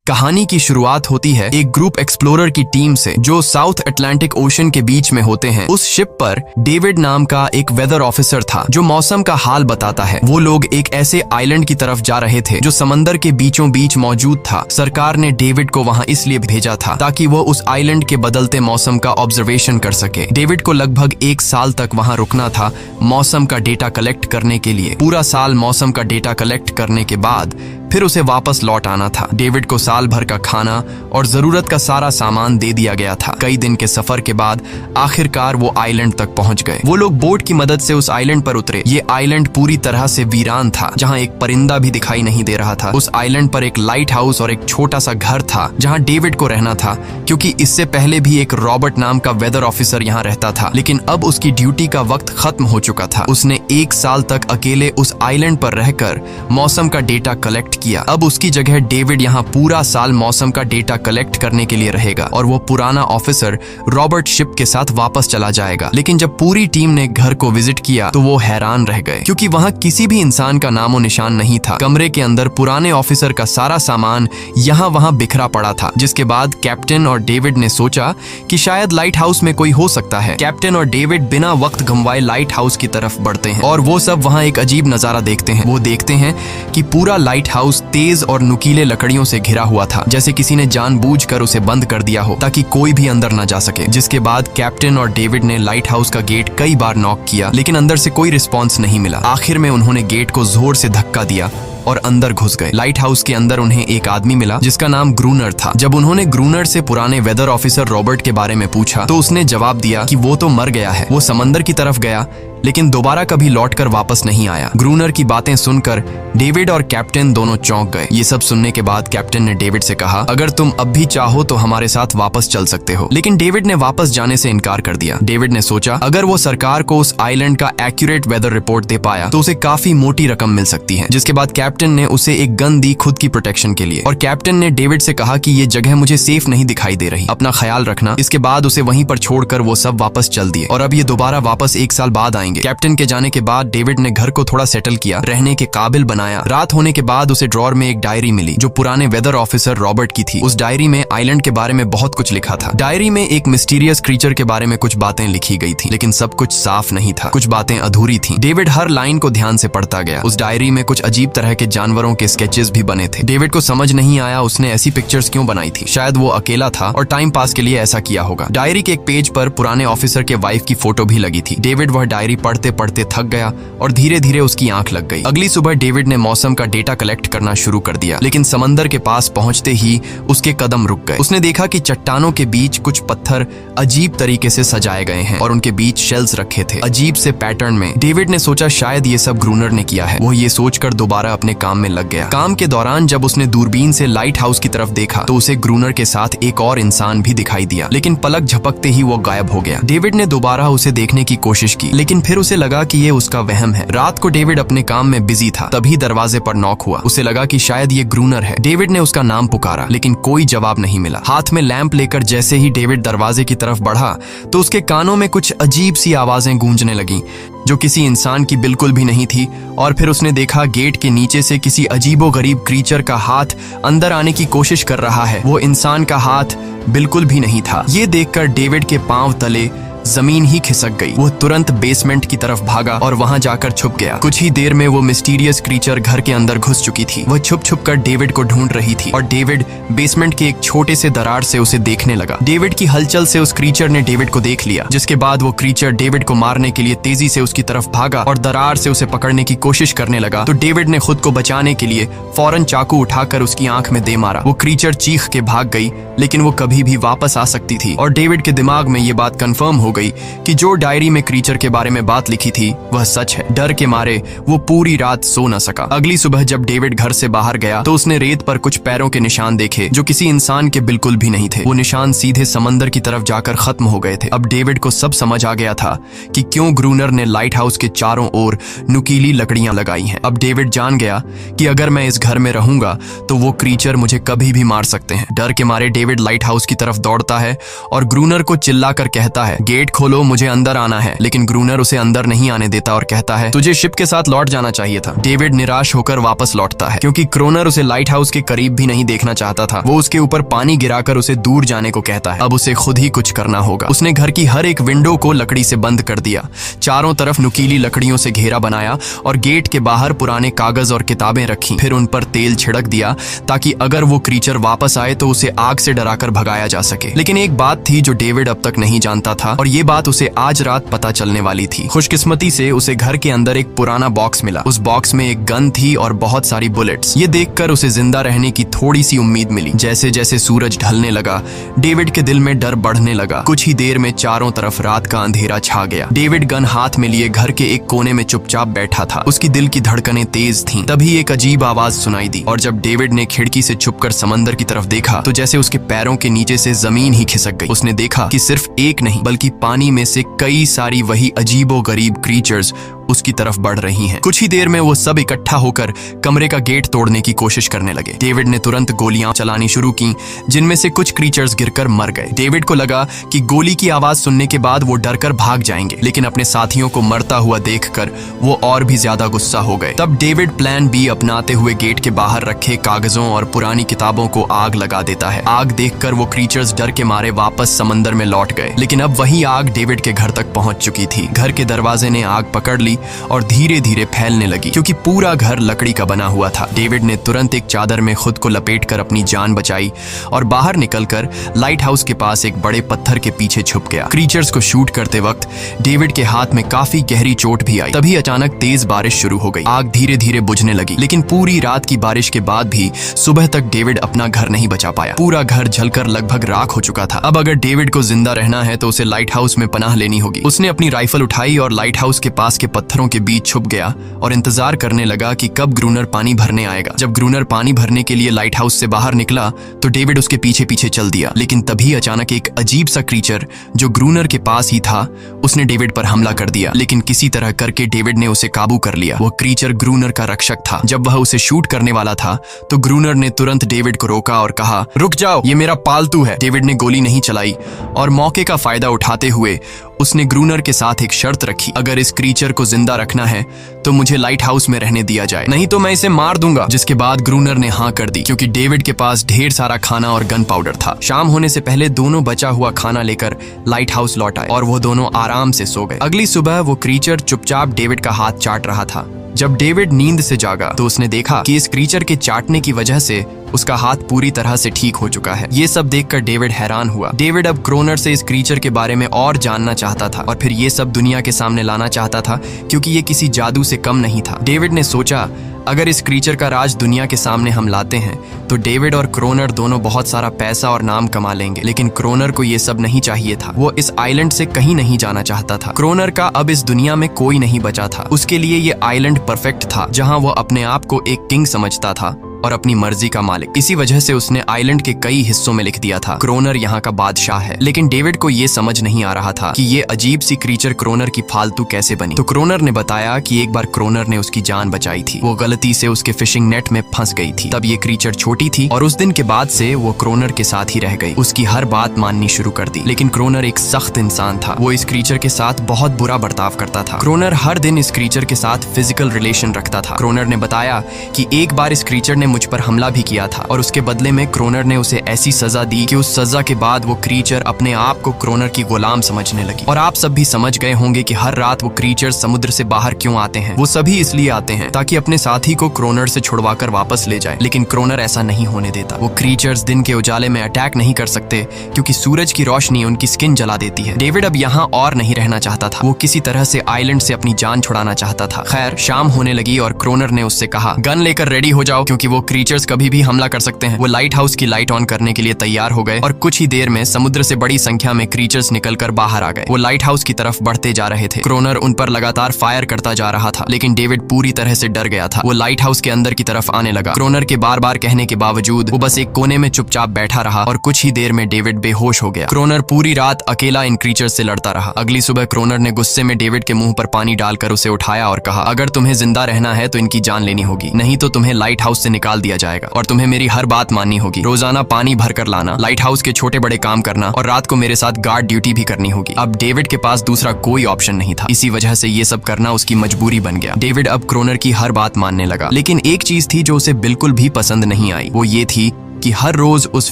कहानी की शुरुआत होती है एक ग्रुप एक्सप्लोरर की टीम से जो साउथ अटलांटिक ओशन के बीच में होते हैं। उस शिप पर डेविड नाम का एक वेदर ऑफिसर था जो मौसम का हाल बताता है। वो लोग एक ऐसे आइलैंड की तरफ जा रहे थे जो समंदर के बीचों बीच मौजूद था। सरकार ने डेविड को वहां इसलिए भेजा था ताकि वो उस आइलैंड के बदलते मौसम का ऑब्जर्वेशन कर सके। डेविड को लगभग 1 साल तक वहां रुकना था मौसम का डेटा कलेक्ट करने के लिए। पूरा साल मौसम का डेटा कलेक्ट करने के बाद फिर उसे वापस लौट आना था। डेविड को साल भर का खाना और जरूरत का सारा सामान दे दिया गया था। कई दिन के सफर के बाद आखिरकार वो आइलैंड तक पहुंच गए। वो लोग बोट की मदद से उस आइलैंड पर उतरे। ये आइलैंड पूरी तरह से वीरान था, जहां एक परिंदा भी दिखाई नहीं दे रहा था। उस आइलैंड पर एक लाइट हाउस और एक छोटा सा घर था जहां डेविड को रहना था, क्योंकि इससे पहले भी एक रॉबर्ट नाम का वेदर ऑफिसर यहाँ रहता था, लेकिन अब उसकी ड्यूटी का वक्त खत्म हो चुका था। उसने 1 साल तक अकेले उस आइलैंड पर रहकर मौसम का डेटा कलेक्ट किया। अब उसकी जगह डेविड यहाँ पूरा साल मौसम का डेटा कलेक्ट करने के लिए रहेगा और वो पुराना ऑफिसर रॉबर्ट शिप के साथ वापस चला जाएगा। लेकिन जब पूरी टीम ने घर को विजिट किया तो वो हैरान रह गए, क्योंकि वहाँ किसी भी इंसान का नामो निशान नहीं था। कमरे के अंदर पुराने ऑफिसर का सारा सामान यहाँ वहाँ बिखरा पड़ा था। जिसके बाद कैप्टन और डेविड ने सोचा कि शायद लाइट हाउस में कोई हो सकता है। कैप्टन और डेविड बिना वक्त गंवाए लाइट हाउस की तरफ बढ़ते हैं और वो सब वहाँ एक अजीब नजारा देखते हैं। वो देखते हैं कि पूरा लाइट हाउस तेज और नुकीले लकड़ियों से घिरा हुआ था, जैसे किसी ने जानबूझकर उसे बंद कर दिया हो ताकि कोई भी अंदर न जा सके। जिसके बाद कैप्टन और डेविड ने लाइट हाउस का गेट कई बार नॉक किया, लेकिन अंदर से कोई रिस्पॉन्स नहीं मिला। आखिर में उन्होंने गेट को जोर से धक्का दिया और अंदर घुस गए। लाइट हाउस के अंदर उन्हें एक आदमी मिला जिसका नाम ग्रूनर था। जब उन्होंने ग्रूनर से पुराने वेदर ऑफिसर रॉबर्ट के बारे में पूछा तो उसने जवाब दिया कि वो तो मर गया है। वो समंदर की तरफ गया लेकिन दोबारा कभी लौटकर वापस नहीं आया। ग्रूनर की बातें सुनकर डेविड और कैप्टन दोनों चौंक गए। ये सब सुनने के बाद कैप्टन ने डेविड से कहा, अगर तुम अब भी चाहो तो हमारे साथ वापस चल सकते हो। लेकिन डेविड ने वापस जाने से इनकार कर दिया। डेविड ने सोचा अगर वो सरकार को उस आइलैंड का एक्यूरेट वेदर रिपोर्ट दे पाया तो उसे काफी मोटी रकम मिल सकती है। जिसके बाद कैप्टन ने उसे एक गन दी खुद की प्रोटेक्शन के लिए, और कैप्टन ने डेविड से कहा कि ये जगह मुझे सेफ नहीं दिखाई दे रही, अपना ख्याल रखना। इसके बाद उसे वहीं पर छोड़कर वो सब वापस चल दिए और अब ये दोबारा वापस 1 साल बाद आएंगे। कैप्टन के जाने के बाद डेविड ने घर को थोड़ा सेटल किया, रहने के काबिल बनाया। रात होने के बाद उसे ड्रॉर में एक डायरी मिली जो पुराने वेदर ऑफिसर रॉबर्ट की थी। उस डायरी में आइलैंड के बारे में बहुत कुछ लिखा था। डायरी में एक मिस्टीरियस क्रीचर के बारे में कुछ बातें लिखी गई थी, लेकिन सब कुछ साफ नहीं था। कुछ बातें अधूरी थी। डेविड हर लाइन को ध्यान से पढ़ता गया। उस डायरी में कुछ अजीब तरह के जानवरों के स्केचेस भी बने थे। डेविड को समझ नहीं आया उसने ऐसी पिक्चर्स क्यों बनाई थी। शायद वो अकेला था और टाइम पास के लिए ऐसा किया होगा। डायरी के एक पेज पर पुराने ऑफिसर के वाइफ की फोटो भी लगी थी। डेविड वह डायरी पढ़ते पढ़ते थक गया और धीरे धीरे उसकी आंख लग गई। अगली सुबह डेविड ने मौसम का डेटा कलेक्ट करना शुरू कर दिया, लेकिन समंदर के पास पहुंचते ही उसके कदम रुक गए। उसने देखा कि चट्टानों के बीच कुछ पत्थर अजीब तरीके से सजाए गए हैं और उनके बीच शेल्स रखे थे अजीब से पैटर्न में। डेविड ने सोचा शायद ये सब ग्रूनर ने किया है। वो ये सोचकर दोबारा अपने काम में लग गया। काम के दौरान जब उसने दूरबीन से लाइट हाउस की तरफ देखा तो उसे ग्रूनर के साथ एक और इंसान भी दिखाई दिया, लेकिन पलक झपकते ही वो गायब हो गया। डेविड ने दोबारा उसे देखने की कोशिश की, लेकिन फिर उसे लगा कि ये उसका वहम है। रात को डेविड अपने काम में बिजी था, तभी दरवाजे पर नॉक हुआ। उसे लगा कि शायद ये ग्रूनर है। डेविड ने उसका नाम पुकारा, लेकिन कोई जवाब नहीं मिला। हाथ में लैंप लेकर जैसे ही डेविड दरवाजे की तरफ बढ़ा तो उसके कानों में कुछ अजीब सी आवाजें गूंजने लगीं जो किसी इंसान की बिल्कुल भी नहीं थी। और फिर उसने देखा गेट के नीचे से किसी अजीबोगरीब क्रीचर का हाथ अंदर आने की कोशिश कर रहा है। वो इंसान का हाथ बिल्कुल भी नहीं था। ये देखकर डेविड के पांव तले जमीन ही खिसक गई। वो तुरंत बेसमेंट की तरफ भागा और वहां जाकर छुप गया। कुछ ही देर में वो मिस्टीरियस क्रीचर घर के अंदर घुस चुकी थी। वह छुप छुप कर डेविड को ढूंढ रही थी और डेविड बेसमेंट के एक छोटे से दरार से उसे देखने लगा। डेविड की हलचल से उस क्रीचर ने डेविड को देख लिया, जिसके बाद वो क्रीचर डेविड को मारने के लिए तेजी से उसकी तरफ भागा और दरार से उसे पकड़ने की कोशिश करने लगा। तो डेविड ने खुद को बचाने के लिए फौरन चाकू उठाकर उसकी आंख में दे मारा। वो क्रीचर चीख के भाग गई, लेकिन वो कभी भी वापस आ सकती थी। और डेविड के दिमाग में ये बात कंफर्म हो गई कि जो डायरी में क्रीचर के बारे में बात लिखी थी वह सच है। डर के मारे वो पूरी रात सो न सका। अगली सुबह जब डेविड घर से बाहर गया तो उसने रेत पर कुछ पैरों के निशान देखे जो किसी इंसान के बिल्कुल भी नहीं थे। वो निशान सीधे समंदर की तरफ जाकर खत्म हो गए थे। अब डेविड को सब समझ आ गया था कि क्यों ग्रूनर ने लाइट हाउस के चारों ओर नुकीली लकड़ियां लगाई हैं। अब डेविड जान गया कि अगर मैं इस घर में रहूंगा तो वो क्रीचर मुझे कभी भी मार सकते हैं। डर के मारे डेविड लाइट हाउस की तरफ दौड़ता है और ग्रूनर को चिल्लाकर कहता है, गेट गेट खोलो, मुझे अंदर आना है। लेकिन ग्रूनर उसे अंदर नहीं आने देता और कहता है तुझे शिप के साथ लौट जाना चाहिए था। डेविड निराश होकर वापस लौटता है क्योंकि क्रोनर उसे लाइट हाउस के करीब भी नहीं देखना चाहता था। वो उसके ऊपर पानी गिराकर उसे दूर जाने को कहता है। अब उसे खुद ही कुछ करना होगा। उसने घर की हर एक विंडो को लकड़ी से बंद कर दिया, चारों तरफ नुकीली लकड़ियों से घेरा बनाया और गेट के बाहर पुराने कागज और किताबें रखी। फिर उन पर तेल छिड़क दिया ताकि अगर वो क्रीचर वापस आए तो उसे आग से डराकर भगाया जा सके। लेकिन एक बात थी जो डेविड अब तक नहीं जानता था और ये बात उसे आज रात पता चलने वाली थी। खुशकिस्मती से उसे घर के अंदर एक पुराना बॉक्स मिला। उस बॉक्स में एक गन थी और बहुत सारी बुलेट्स। ये देखकर उसे जिंदा रहने की थोड़ी सी उम्मीद मिली। जैसे जैसे सूरज ढलने लगा, डेविड के दिल में डर बढ़ने लगा। कुछ ही देर में चारों तरफ रात का अंधेरा छा गया। डेविड गन हाथ में लिए घर के एक कोने में चुपचाप बैठा था। उसकी दिल की धड़कनें तेज थीं। तभी एक अजीब आवाज सुनाई दी और जब डेविड ने खिड़की से छुपकर समंदर की तरफ देखा तो जैसे उसके पैरों के नीचे से जमीन ही खिसक गई। उसने देखा कि सिर्फ एक नहीं बल्कि पानी में से कई सारी वही अजीबोगरीब क्रीचर्स उसकी तरफ बढ़ रही हैं। कुछ ही देर में वो सब इकट्ठा होकर कमरे का गेट तोड़ने की कोशिश करने लगे। डेविड ने तुरंत गोलियां चलानी शुरू की, जिनमें से कुछ क्रीचर्स गिरकर मर गए। डेविड को लगा कि गोली की आवाज सुनने के बाद वो डरकर भाग जाएंगे, लेकिन अपने साथियों को मरता हुआ देखकर वो और भी ज्यादा गुस्सा हो गए। तब डेविड प्लान बी अपनाते हुए गेट के बाहर रखे कागजों और पुरानी किताबों को आग लगा देता है। आग देखकर वो क्रीचर्स डर के मारे वापस समंदर में लौट गए, लेकिन अब वही आग डेविड के घर तक पहुंच चुकी थी। घर के दरवाजे ने आग पकड़ ली और धीरे धीरे फैलने लगी क्योंकि पूरा घर लकड़ी का बना हुआ था। डेविड ने तुरंत एक चादर में खुद को लपेटकर अपनी जान बचाई और बाहर निकलकर लाइट हाउस के पास एक बड़े पत्थर के पीछे छुप गया। क्रीचर्स को शूट करते वक्त डेविड के हाथ में काफी गहरी चोट भी आई। तभी अचानक तेज बारिश शुरू हो गई। आग धीरे धीरे बुझने लगी, लेकिन पूरी रात की बारिश के बाद भी सुबह तक डेविड अपना घर नहीं बचा पाया। पूरा घर जलकर लगभग राख हो चुका था। अब अगर डेविड को जिंदा रहना है तो उसे लाइट हाउस में पनाह लेनी होगी। उसने अपनी राइफल उठाई और लाइट हाउस के पास के पत्थरों के बीच छुप गया और इंतजार करने लगा कि कब ग्रूनर पानी भरने आएगा। जब ग्रूनर पानी भरने के लिए लाइट हाउस से बाहर निकला तो डेविड उसके पीछे पीछे चल दिया। लेकिन तभी अचानक एक अजीब सा क्रीचर जो ग्रूनर के पास ही था उसने डेविड पर हमला कर दिया। लेकिन किसी तरह करके डेविड ने उसे काबू कर लिया। वो क्रीचर ग्रूनर का रक्षक था। जब वह उसे शूट करने वाला था तो ग्रूनर ने तुरंत डेविड को रोका और कहा, रुक जाओ, ये मेरा पालतू है। डेविड ने गोली नहीं चलाई और मौके का फायदा उठाते हुए उसने ग्रूनर के साथ एक शर्त रखी, अगर इस क्रीचर को जिंदा रखना है तो मुझे लाइट हाउस में रहने दिया जाए, नहीं तो मैं इसे मार दूंगा। जिसके बाद ग्रूनर ने हाँ कर दी क्योंकि डेविड के पास ढेर सारा खाना और गन पाउडर था। शाम होने से पहले दोनों बचा हुआ खाना लेकर लाइट हाउस लौट आए और वो दोनों आराम से सो गए। अगली सुबह वो क्रीचर चुपचाप डेविड का हाथ चाट रहा था। जब डेविड नींद से जागा तो उसने देखा कि इस क्रीचर के चाटने की वजह से उसका हाथ पूरी तरह से ठीक हो चुका है। ये सब देखकर डेविड हैरान हुआ। डेविड अब क्रोनर से इस क्रीचर के बारे में और जानना चाहता था और फिर ये सब दुनिया के सामने लाना चाहता था क्योंकि ये किसी जादू से कम नहीं था। डेविड ने सोचा, अगर इस क्रीचर का राज दुनिया के सामने हम लाते हैं तो डेविड और क्रोनर दोनों बहुत सारा पैसा और नाम कमा लेंगे। लेकिन क्रोनर को ये सब नहीं चाहिए था। वो इस आइलैंड से कहीं नहीं जाना चाहता था। क्रोनर का अब इस दुनिया में कोई नहीं बचा था। उसके लिए ये आइलैंड परफेक्ट था जहां वो अपने आप को एक किंग समझता था और अपनी मर्जी का मालिक। इसी वजह से उसने आइलैंड के कई हिस्सों में लिख दिया था, क्रोनर यहाँ का बादशाह है। लेकिन डेविड को ये समझ नहीं आ रहा था कि ये अजीब सी क्रीचर क्रोनर की फालतू कैसे बनी। तो क्रोनर ने बताया कि एक बार क्रोनर ने उसकी जान बचाई थी। वो गलती से उसके फिशिंग नेट में फंस गई थी। तब ये क्रीचर छोटी थी और उस दिन के बाद से वो क्रोनर के साथ ही रह गई। उसकी हर बात माननी शुरू कर दी। लेकिन क्रोनर एक सख्त इंसान था। वो इस क्रीचर के साथ बहुत बुरा बर्ताव करता था। क्रोनर हर दिन इस क्रीचर के साथ फिजिकल रिलेशन रखता था। क्रोनर ने बताया कि एक बार इस क्रीचर ने मुझ पर हमला भी किया था और उसके बदले में क्रोनर ने उसे ऐसी सजा दी कि उस सजा के बाद वो क्रीचर अपने आप को क्रोनर की गुलाम समझने लगी। और आप सब भी समझ गए होंगे कि हर रात वो क्रीचर समुद्र से बाहर क्यों आते हैं। वो सभी इसलिए आते हैं ताकि अपने साथी को क्रोनर से छुड़वाकर वापस ले जाए। लेकिन क्रोनर ऐसा नहीं होने देता। वो क्रीचर्स दिन के उजाले में अटैक नहीं कर सकते क्योंकि सूरज की रोशनी उनकी स्किन जला देती है। डेविड अब यहाँ और नहीं रहना चाहता था। वो किसी तरह से आइलैंड से अपनी जान छुड़ाना चाहता था। खैर, शाम होने लगी और क्रोनर ने उससे कहा, गन लेकर रेडी हो जाओ क्योंकि वो क्रीचर्स कभी भी हमला कर सकते हैं। वो लाइट हाउस की लाइट ऑन करने के लिए तैयार हो गए और कुछ ही देर में समुद्र से बड़ी संख्या में क्रीचर्स निकलकर बाहर आ गए। वो लाइट हाउस की तरफ बढ़ते जा रहे थे। क्रोनर उन पर लगातार फायर करता जा रहा था, लेकिन डेविड पूरी तरह से डर गया था। वो लाइट हाउस के अंदर की तरफ आने लगा। क्रोनर के बार बार कहने के बावजूद वो बस एक कोने में चुपचाप बैठा रहा और कुछ ही देर में डेविड बेहोश हो गया। क्रोनर पूरी रात अकेला इन क्रीचर्स से लड़ता रहा। अगली सुबह क्रोनर ने गुस्से में डेविड के मुंह पर पानी डालकर उसे उठाया और कहा, अगर तुम्हें जिंदा रहना है तो इनकी जान लेनी होगी, नहीं तो तुम्हें लाइट हाउस से निकाल निकाल दिया जाएगा और तुम्हें मेरी हर बात माननी होगी। रोजाना पानी भर कर लाना, लाइट हाउस के छोटे बड़े काम करना और रात को मेरे साथ गार्ड ड्यूटी भी करनी होगी। अब डेविड के पास दूसरा कोई ऑप्शन नहीं था। इसी वजह से ये सब करना उसकी मजबूरी बन गया। डेविड अब क्रोनर की हर बात मानने लगा, लेकिन एक चीज थी जो उसे बिल्कुल भी पसंद नहीं आई। वो ये थी कि हर रोज उस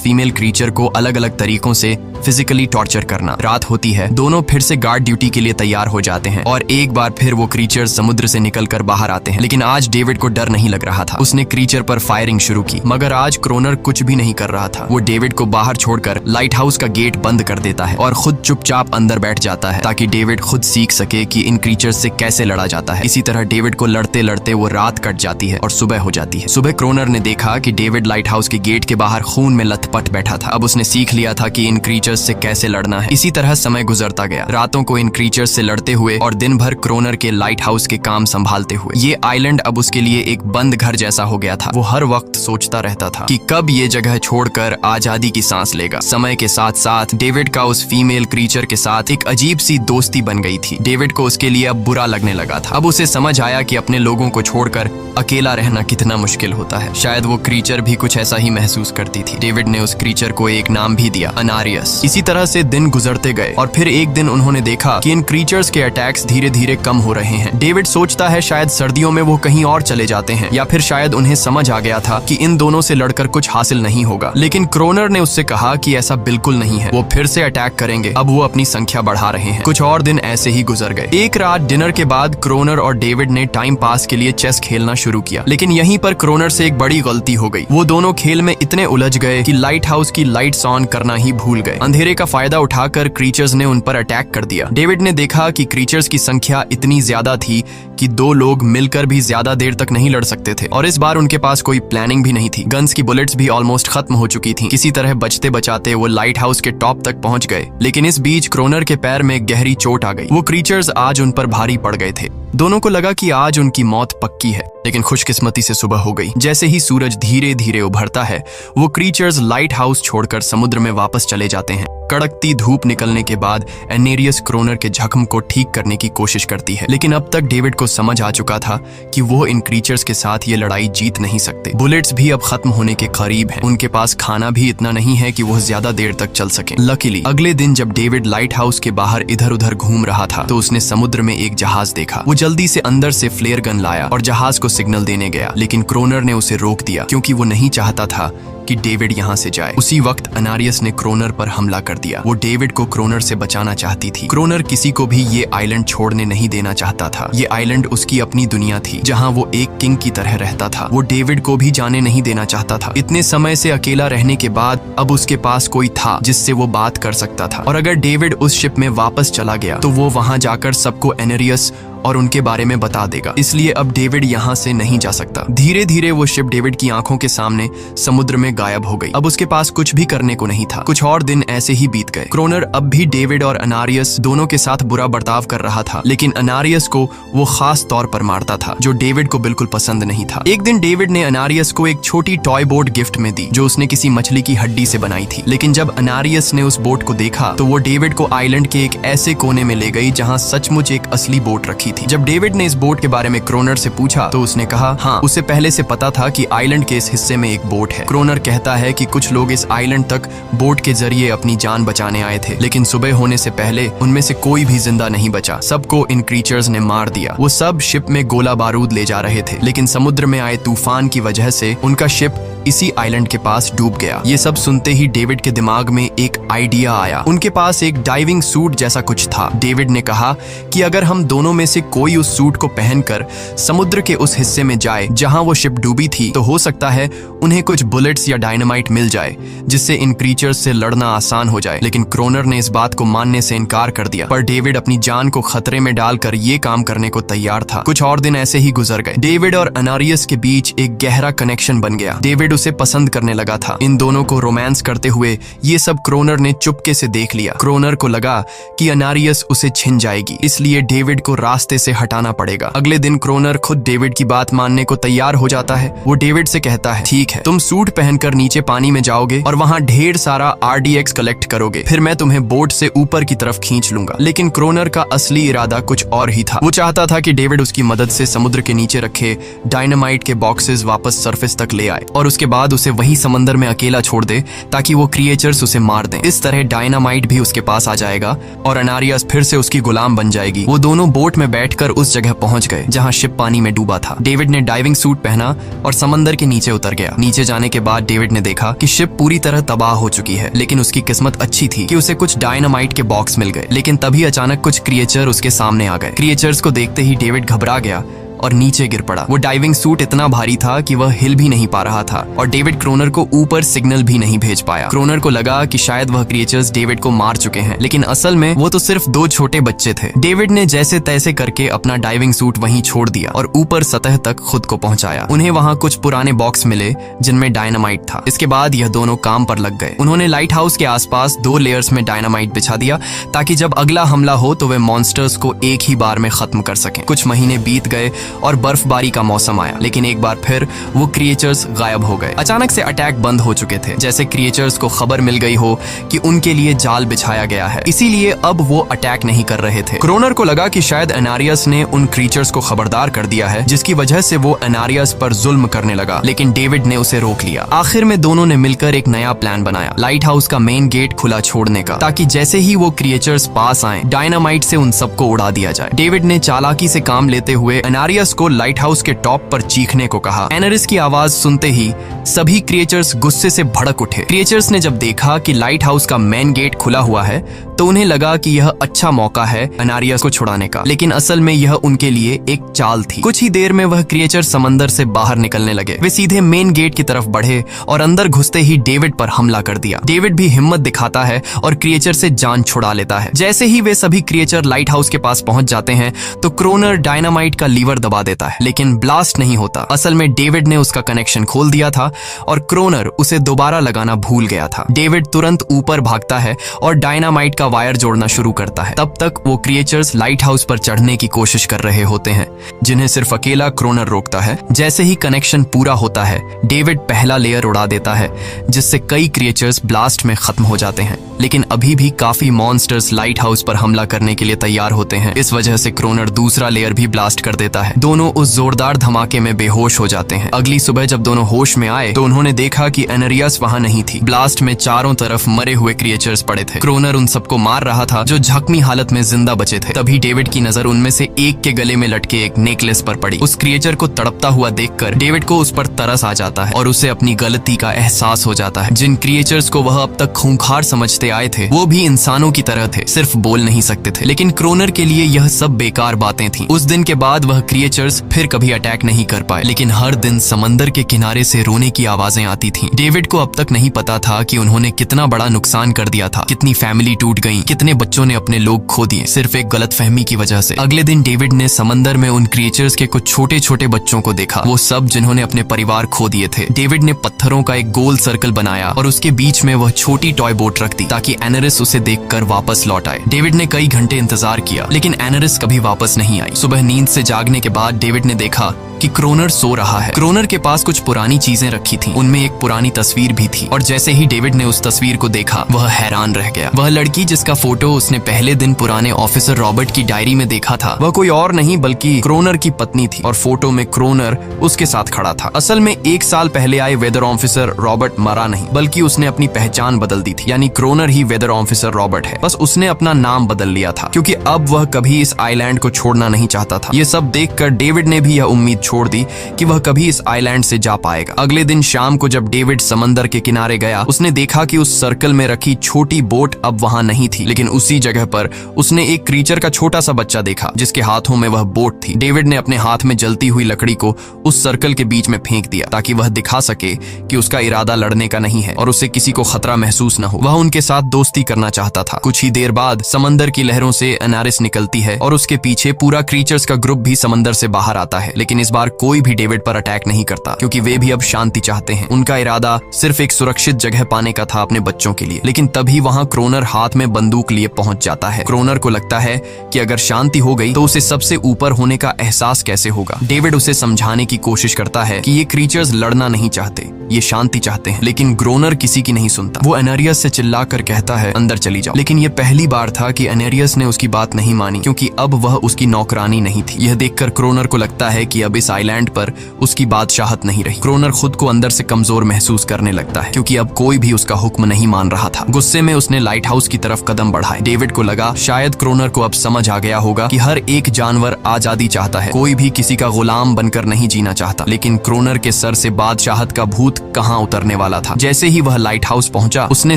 फीमेल क्रीचर को अलग अलग तरीकों से फिजिकली टॉर्चर करना। रात होती है, दोनों फिर से गार्ड ड्यूटी के लिए तैयार हो जाते हैं और एक बार फिर वो क्रीचर समुद्र से निकलकर बाहर आते हैं। लेकिन आज डेविड को डर नहीं लग रहा था। उसने क्रीचर पर फायरिंग शुरू की, मगर आज क्रोनर कुछ भी नहीं कर रहा था। वो डेविड को बाहर छोड़कर लाइट हाउस का गेट बंद कर देता है और खुद चुपचाप अंदर बैठ जाता है ताकि डेविड खुद सीख सके कि इन क्रीचर से कैसे लड़ा जाता है। इसी तरह डेविड को लड़ते लड़ते वो रात कट जाती है और सुबह हो जाती है। सुबह क्रोनर ने देखा कि डेविड लाइट हाउस के गेट के बाहर खून में लथपथ बैठा था। अब उसने सीख लिया था कि इन क्रीचर्स से कैसे लड़ना है। इसी तरह समय गुजरता गया, रातों को इन क्रीचर्स से लड़ते हुए और दिन भर क्रोनर के लाइट हाउस के काम संभालते हुए। ये आइलैंड अब उसके लिए एक बंद घर जैसा हो गया था। वो हर वक्त सोचता रहता था कि कब ये जगह छोड़कर आजादी की सांस लेगा। समय के साथ साथ डेविड का उस फीमेल क्रीचर के साथ एक अजीब सी दोस्ती बन गई थी। डेविड को उसके लिए अब बुरा लगने लगा था। अब उसे समझ आया कि अपने लोगों को छोड़कर अकेला रहना कितना मुश्किल होता है। शायद वो क्रीचर भी कुछ ऐसा ही महसूस करती थी। डेविड ने उस क्रीचर को एक नाम भी दिया, अनारियस। इसी तरह से दिन गुजरते गए और फिर एक दिन उन्होंने देखा कि इन क्रीचर्स के अटैक्स धीरे धीरे कम हो रहे हैं। डेविड सोचता है शायद सर्दियों में वो कहीं और चले जाते हैं या फिर शायद उन्हें समझ आ गया था कि इन दोनों से लड़कर कुछ हासिल नहीं होगा। लेकिन क्रोनर ने उससे कहा कि ऐसा बिल्कुल नहीं है, वो फिर से अटैक करेंगे। अब वो अपनी संख्या बढ़ा रहे हैं। कुछ और दिन ऐसे ही गुजर गए। एक रात डिनर के बाद क्रोनर और डेविड ने टाइम पास के लिए चेस खेलना शुरू किया, लेकिन यहीं पर क्रोनर से एक बड़ी गलती हो गई। वो दोनों खेल में इतने उलझ गए कि लाइट हाउस की लाइट्स ऑन करना ही भूल गए। अंधेरे का फायदा उठाकर क्रीचर्स ने उन पर अटैक कर दिया। डेविड ने देखा कि क्रीचर्स की संख्या इतनी ज्यादा थी कि दो लोग मिलकर भी ज्यादा देर तक नहीं लड़ सकते थे और इस बार उनके पास कोई प्लानिंग भी नहीं थी। गन्स की बुलेट्स भी ऑलमोस्ट खत्म हो चुकी थी। किसी तरह बचते बचाते वो लाइट हाउस के टॉप तक पहुंच गए, लेकिन इस बीच क्रोनर के पैर में गहरी चोट आ गई। वो क्रीचर्स आज उन पर भारी पड़ गए थे। दोनों को लगा कि आज उनकी मौत पक्की है, लेकिन खुशकिस्मती से सुबह हो गई। जैसे ही सूरज धीरे धीरे उभरता है, वो क्रीचर्स लाइट हाउस छोड़कर समुद्र में वापस चले जाते हैं। कड़कती धूप निकलने के बाद एनेरियस क्रोनर के जख्म को ठीक करने की कोशिश करती है, लेकिन अब तक डेविड को समझ आ चुका था कि वो इन क्रीचर्स के साथ ये लड़ाई जीत नहीं सकते। बुलेट्स भी अब खत्म होने के करीब हैं। उनके पास खाना भी इतना नहीं है कि वो ज्यादा देर तक चल सके। लकीली अगले दिन जब डेविड लाइट हाउस के बाहर इधर उधर घूम रहा था तो उसने समुद्र में एक जहाज देखा। वो जल्दी से अंदर से फ्लेयर गन लाया और जहाज को सिग्नल देने गया, लेकिन क्रोनर ने उसे रोक दिया क्योंकि वो नहीं चाहता था कि डेविड यहाँ से जाए। उसी वक्त अनारियस ने क्रोनर पर हमला कर दिया। वो डेविड को क्रोनर से बचाना चाहती थी। क्रोनर किसी को भी ये आइलैंड छोड़ने नहीं देना चाहता था। ये आइलैंड उसकी अपनी दुनिया थी जहाँ वो एक किंग की तरह रहता था। वो डेविड को भी जाने नहीं देना चाहता था। इतने समय से अकेला रहने के बाद अब उसके पास कोई था जिससे वो बात कर सकता था, और अगर डेविड उस शिप में वापस चला गया तो वो वहां जाकर सबको एनेरियस और उनके बारे में बता देगा। इसलिए अब डेविड यहाँ से नहीं जा सकता। धीरे धीरे वो शिप डेविड की आंखों के सामने समुद्र में गायब हो गई। अब उसके पास कुछ भी करने को नहीं था। कुछ और दिन ऐसे ही बीत गए। क्रोनर अब भी डेविड और अनारियस दोनों के साथ बुरा बर्ताव कर रहा था, लेकिन अनारियस को वो खास तौर पर मारता था, जो डेविड को बिल्कुल पसंद नहीं था। एक दिन डेविड ने अनारियस को एक छोटी टॉय बोट गिफ्ट में दी जो उसने किसी मछली की हड्डी से बनाई थी। लेकिन जब अनारियस ने उस बोट को देखा तो वो डेविड को आइलैंड के एक ऐसे कोने में ले गई जहाँ सचमुच एक असली बोट रखी थी। जब डेविड ने इस बोट के बारे में क्रोनर से पूछा तो उसने कहा हाँ, उसे पहले से पता था कि आइलैंड के इस हिस्से में एक बोट है। क्रोनर कहता है कि कुछ लोग इस आइलैंड तक बोट के जरिए अपनी जान बचाने आए थे, लेकिन सुबह होने से पहले उनमें से कोई भी जिंदा नहीं बचा। सबको इन क्रीचर्स ने मार दिया। वो सब शिप में गोला बारूद ले जा रहे थे, लेकिन समुद्र में आए तूफान की वजह से उनका शिप इसी आइलैंड के पास डूब गया। ये सब सुनते ही डेविड के दिमाग में एक आइडिया आया। उनके पास एक डाइविंग सूट जैसा कुछ था। डेविड ने कहा कि अगर हम दोनों में से कोई उस सूट को पहनकर समुद्र के उस हिस्से में जाए जहां वो शिप डूबी थी, तो हो सकता है उन्हें कुछ बुलेट्स या डायनामाइट मिल जाए जिससे इन क्रीचर्स से लड़ना आसान हो जाए। लेकिन क्रोनर ने इस बात को मानने से इनकार कर दिया, पर डेविड अपनी जान को खतरे में डालकर ये काम करने को तैयार था। कुछ और दिन ऐसे ही गुजर गए। डेविड और अनारियस के बीच एक गहरा कनेक्शन बन गया। डेविड डेविड उसे पसंद करने लगा था। इन दोनों को रोमांस करते हुए ये सब क्रोनर ने चुपके से देख लिया। क्रोनर को लगा कि अनारियस उसे छिन जाएगी, इसलिए डेविड को रास्ते से हटाना पड़ेगा। अगले दिन क्रोनर खुद डेविड की बात मानने को तैयार हो जाता है। वो डेविड से कहता है, ठीक है, तुम सूट पहनकर नीचे पानी में जाओगे और वहाँ ढेर सारा RDX कलेक्ट करोगे, फिर मैं तुम्हें बोट से ऊपर की तरफ खींच लूंगा। लेकिन क्रोनर का असली इरादा कुछ और ही था। वो चाहता था कि डेविड उसकी मदद से समुद्र के नीचे रखे डायनामाइट के बॉक्सेस वापस सरफेस तक ले आए और उसके बाद उसे वही समंदर में अकेला छोड़ दे ताकि वो क्रिएचर्स उसे मार दें। इस तरह डायनामाइट भी उसके पास आ जाएगा और अनारियस फिर से उसकी गुलाम बन जाएगी। वो दोनों बोट में बैठकर उस जगह पहुंच गए जहां शिप पानी में डूबा था। डेविड ने डाइविंग सूट पहना और समंदर के नीचे उतर गया। नीचे जाने के बाद डेविड ने देखा कि शिप पूरी तरह तबाह हो चुकी है, लेकिन उसकी किस्मत अच्छी थी कि उसे कुछ डायनामाइट के बॉक्स मिल गए। लेकिन तभी अचानक कुछ क्रिएचर उसके सामने आ गए। क्रिएचर्स को देखते ही डेविड घबरा गया और नीचे गिर पड़ा। वो डाइविंग सूट इतना भारी था कि वह हिल भी नहीं पा रहा था और डेविड क्रोनर को ऊपर सिग्नल भी नहीं भेज पाया। क्रोनर को लगा कि शायद वह क्रिएचर्स डेविड को मार चुके हैं, लेकिन असल में वो तो सिर्फ दो छोटे बच्चे थे। डेविड ने जैसे तैसे करके अपना डाइविंग सूट वहीं छोड़ दिया और ऊपर सतह तक खुद को पहुंचाया। उन्हें वहां कुछ पुराने बॉक्स मिले जिनमें डायनामाइट था। इसके बाद यह दोनों काम पर लग गए। उन्होंने लाइट हाउस के आसपास 2 लेयर्स में डायनामाइट बिछा दिया ताकि जब अगला हमला हो तो वे मॉन्स्टर्स को एक ही बार में खत्म कर सकें। कुछ महीने बीत गए और बर्फबारी का मौसम आया, लेकिन एक बार फिर वो क्रिएचर्स गायब हो गए। अचानक से अटैक बंद हो चुके थे, जैसे क्रिएचर्स को खबर मिल गई हो कि उनके लिए जाल बिछाया गया है, इसीलिए अब वो अटैक नहीं कर रहे थे। क्रोनर को लगा कि शायद अनारियस ने उन क्रिएचर्स को खबरदार कर दिया है, जिसकी वजह से वो अनारियस पर जुल्म करने लगा, लेकिन डेविड ने उसे रोक लिया। आखिर में दोनों ने मिलकर एक नया प्लान बनाया, लाइट हाउस का मेन गेट खुला छोड़ने का, ताकि जैसे ही वो क्रिएचर्स पास आए डायनामाइट से उन सबको उड़ा दिया जाए। डेविड ने चालाकी से काम लेते हुए अनारियस को लाइट हाउस के टॉप पर चीखने को कहा। एनरिस की आवाज सुनते ही सभी क्रिएचर्स गुस्से से भड़क उठे। क्रिएचर्स ने जब देखा कि लाइट हाउस का मेन गेट खुला हुआ है तो उन्हें लगा कि यह अच्छा मौका है अनारियस को छुड़ाने का, लेकिन असल में यह उनके लिए एक चाल थी। कुछ ही देर में वह क्रिएचर समंदर से बाहर निकलने लगे। वे सीधे मेन गेट की तरफ बढ़े और अंदर घुसते ही डेविड पर हमला कर दिया। डेविड भी हिम्मत दिखाता है और क्रिएचर से जान छुड़ा लेता है। जैसे ही वे सभी क्रिएचर लाइट हाउस के पास पहुंच जाते हैं तो क्रोनर डायनामाइट का लीवर दबा देता है, लेकिन ब्लास्ट नहीं होता। असल में डेविड ने उसका कनेक्शन खोल दिया था और क्रोनर उसे दोबारा लगाना भूल गया था। डेविड तुरंत ऊपर भागता है और डायनामाइट का वायर जोड़ना शुरू करता है। तब तक वो क्रिएचर्स लाइट हाउस पर चढ़ने की कोशिश कर रहे होते हैं, जिन्हें सिर्फ अकेला क्रोनर रोकता है। जैसे ही कनेक्शन पूरा होता है डेविड पहला लेयर उड़ा देता है, जिससे कई क्रिएचर्स ब्लास्ट में खत्म हो जाते हैं, लेकिन अभी भी काफी मॉन्स्टर्स लाइट हाउस पर हमला करने के लिए तैयार होते हैं। इस वजह से क्रोनर दूसरा लेयर भी ब्लास्ट कर देता है। दोनों उस जोरदार धमाके में बेहोश हो जाते हैं। अगली सुबह जब दोनों होश में आए तो उन्होंने देखा कि एनरियस वहां नहीं थी। ब्लास्ट में चारों तरफ मरे हुए क्रिएचर्स पड़े थे। क्रोनर उन सबको मार रहा था जो जख्मी हालत में जिंदा बचे थे। तभी डेविड की नजर उनमें से एक के गले में लटके एक नेकलेस पर पड़ी। उस क्रिएचर को तड़पता हुआ देखकर डेविड को उस पर तरस आ जाता है और उसे अपनी गलती का एहसास हो जाता है। जिन क्रिएचर्स को वह अब तक खूंखार समझते आए थे वो भी इंसानों की तरह थे, सिर्फ बोल नहीं सकते थे। लेकिन क्रोनर के लिए यह सब बेकार बातें थी। उस दिन के बाद वह क्रिएचर्स फिर कभी अटैक नहीं कर पाए, लेकिन हर दिन समंदर के किनारे से रोने की आवाजें आती थीं। डेविड को अब तक नहीं पता था कि उन्होंने कितना बड़ा नुकसान कर दिया था, कितनी फैमिली टूट गई, कितने बच्चों ने अपने लोग खो दिए सिर्फ एक गलतफहमी की वजह से। अगले दिन डेविड ने समंदर में उन क्रिएचर्स के कुछ छोटे छोटे बच्चों को देखा, वो सब जिन्होंने अपने परिवार खो दिए थे। डेविड ने पत्थरों का एक गोल सर्कल बनाया और उसके बीच में वह छोटी टॉय बोट रख दी ताकि एनरिस उसे देखकर वापस लौट आए। डेविड ने कई घंटे इंतजार किया, लेकिन एनरिस कभी वापस नहीं आई। सुबह नींद से जागने के बाद डेविड ने देखा कि क्रोनर सो रहा है। क्रोनर के पास कुछ पुरानी चीजें रखी थीं, उनमें एक पुरानी तस्वीर भी थी और जैसे ही डेविड ने उस तस्वीर को देखा वह हैरान रह गया। वह लड़की जिसका फोटो उसने पहले दिन पुराने ऑफिसर रॉबर्ट की डायरी में देखा था वह कोई और नहीं बल्कि क्रोनर की पत्नी थी और फोटो में क्रोनर उसके साथ खड़ा था। असल में 1 साल पहले आए वेदर ऑफिसर रॉबर्ट मरा नहीं, बल्कि उसने अपनी पहचान बदल दी थी, यानी क्रोनर ही वेदर ऑफिसर रॉबर्ट है। बस उसने अपना नाम बदल लिया था क्योंकि अब वह कभी इस आइलैंड को छोड़ना नहीं चाहता था। ये सब देखकर डेविड ने भी यह उम्मीद छोड़ दी कि वह कभी इस आइलैंड से जा पाएगा। अगले दिन शाम को जब डेविड समंदर के किनारे गया उसने देखा कि उस सर्कल में रखी छोटी बोट अब वहां नहीं थी, लेकिन उसी जगह पर उसने एक क्रीचर का छोटा सा बच्चा देखा जिसके हाथों में वह बोट थी। डेविड ने अपने हाथ में जलती हुई लकड़ी को उस सर्कल के बीच में फेंक दिया ताकि वह दिखा सके कि उसका इरादा लड़ने का नहीं है और उसे किसी को खतरा महसूस न हो। वह उनके साथ दोस्ती करना चाहता था। कुछ ही देर बाद समंदर की लहरों से एनारिस निकलती है और उसके पीछे पूरा क्रीचर्स का ग्रुप भी समंदर से बाहर आता है, लेकिन इस बार परिवार कोई भी डेविड पर अटैक नहीं करता, क्योंकि वे भी अब शांति चाहते हैं। उनका इरादा सिर्फ एक सुरक्षित जगह पाने का था अपने बच्चों के लिए। लेकिन तभी वहाँ क्रोनर हाथ में बंदूक लिए पहुंच जाता है। क्रोनर को लगता है कि अगर शांति हो गई तो उसे सबसे ऊपर होने का एहसास कैसे होगा। डेविड उसे समझाने की कोशिश करता है कि ये क्रीचर्स लड़ना नहीं चाहते, ये शांति चाहते हैं। लेकिन क्रोनर किसी की नहीं सुनता। वो एनेरियस से चिल्लाकर कहता है, अंदर चली जाओ। लेकिन ये पहली बार था कि एनेरियस ने उसकी बात नहीं मानी, क्योंकि अब वह उसकी नौकरानी नहीं थी। यह देखकर क्रोनर को लगता है कि अब इस आइलैंड पर उसकी बादशाहत नहीं रही। क्रोनर खुद को अंदर से कमजोर महसूस करने लगता है, क्योंकि अब कोई भी उसका हुक्म नहीं मान रहा था। गुस्से में उसने लाइट हाउस की तरफ कदम बढ़ाए। डेविड को लगा शायद क्रोनर को अब समझ आ गया होगा कि हर एक जानवर आजादी चाहता है, कोई भी किसी का गुलाम बनकर नहीं जीना चाहता। लेकिन क्रोनर के सर से बादशाहत का भूत कहाँ उतरने वाला था। जैसे ही वह लाइट हाउस पहुंचा, उसने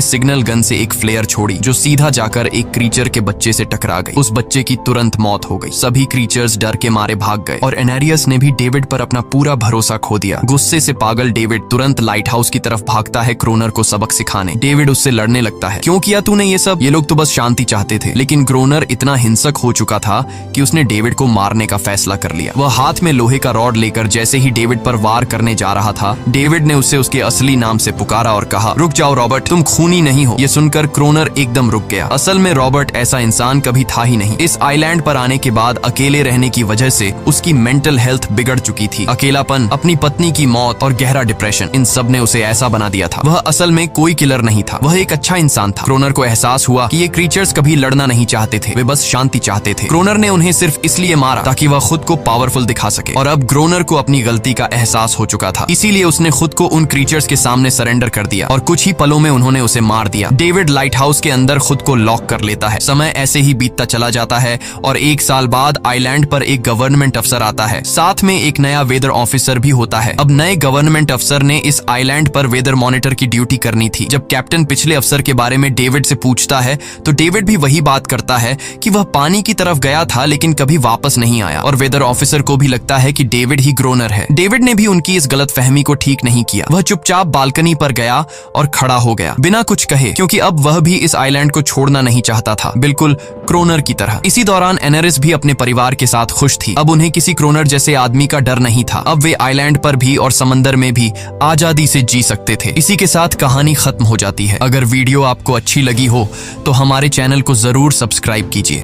सिग्नल गन से एक फ्लेयर छोड़ी, जो सीधा जाकर एक क्रीचर के बच्चे से टकरा गई। उस बच्चे की तुरंत मौत हो गई। सभी क्रीचर्स डर के मारे भाग गए और एनेरियस ने भी डेविड पर अपना पूरा भरोसा खो दिया। गुस्से से पागल डेविड तुरंत लाइट हाउस की तरफ भागता है क्रोनर को सबक सिखाने। डेविड उससे लड़ने लगता है, क्यों किया तूने ये सब? ये लोग तो बस शांति चाहते थे। लेकिन क्रोनर इतना हिंसक हो चुका था कि उसने डेविड को मारने का फैसला कर लिया। वह हाथ में लोहे का रॉड लेकर जैसे ही डेविड पर वार करने जा रहा था, डेविड ने उसे उसके असली नाम से पुकारा और कहा, रुक जाओ रॉबर्ट, तुम खूनी नहीं हो। ये सुनकर क्रोनर एकदम रुक गया। असल में रॉबर्ट ऐसा इंसान कभी था ही नहीं। इस आइलैंड पर आने के बाद अकेले रहने की वजह से उसकी मेंटल हेल्थ बिगड़ चुकी थी। अकेलापन, अपनी पत्नी की मौत और गहरा डिप्रेशन, इन सब ने उसे ऐसा बना दिया था। वह असल में कोई किलर नहीं था, वह एक अच्छा इंसान था। क्रोनर को एहसास हुआ कि ये क्रीचर्स कभी लड़ना नहीं चाहते थे, वे बस शांति चाहते थे। क्रोनर ने उन्हें सिर्फ इसलिए मारा ताकि वह खुद को पावरफुल दिखा सके। और अब क्रोनर को अपनी गलती का एहसास हो चुका था, इसीलिए उसने खुद को उन क्रीचर्स के सामने सरेंडर कर दिया और कुछ ही पलों में उन्होंने उसे मार दिया। डेविड लाइट हाउस के अंदर खुद को लॉक कर लेता है। समय ऐसे ही बीतता चला जाता है और 1 साल बाद आइलैंड पर एक गवर्नमेंट अफसर आता है, साथ में एक नया वेदर ऑफिसर भी होता है। अब नए गवर्नमेंट अफसर ने इस आइलैंड पर वेदर मॉनिटर की ड्यूटी करनी थी। जब कैप्टन पिछले अफसर के बारे में डेविड से पूछता है, तो डेविड भी वही बात करता है कि वह पानी की तरफ गया था लेकिन कभी वापस नहीं आया। और वेदर ऑफिसर को भी लगता है कि डेविड ही क्रोनर है। डेविड ने भी उनकी इस गलतफहमी को ठीक नहीं किया। वह चुपचाप बालकनी पर गया और खड़ा हो गया बिना कुछ कहे, क्योंकि अब वह भी इस आइलैंड को छोड़ना नहीं चाहता था, बिल्कुल क्रोनर की तरह। इसी दौरान एनेरिस भी अपने परिवार के साथ खुश थी। अब उन्हें किसी क्रोनर जैसे आदमी का डर नहीं था। अब वे आइलैंड पर भी और समंदर में भी आजादी से जी सकते थे। इसी के साथ कहानी खत्म हो जाती है। अगर वीडियो आपको अच्छी लगी हो तो हमारे चैनल को जरूर सब्सक्राइब कीजिए।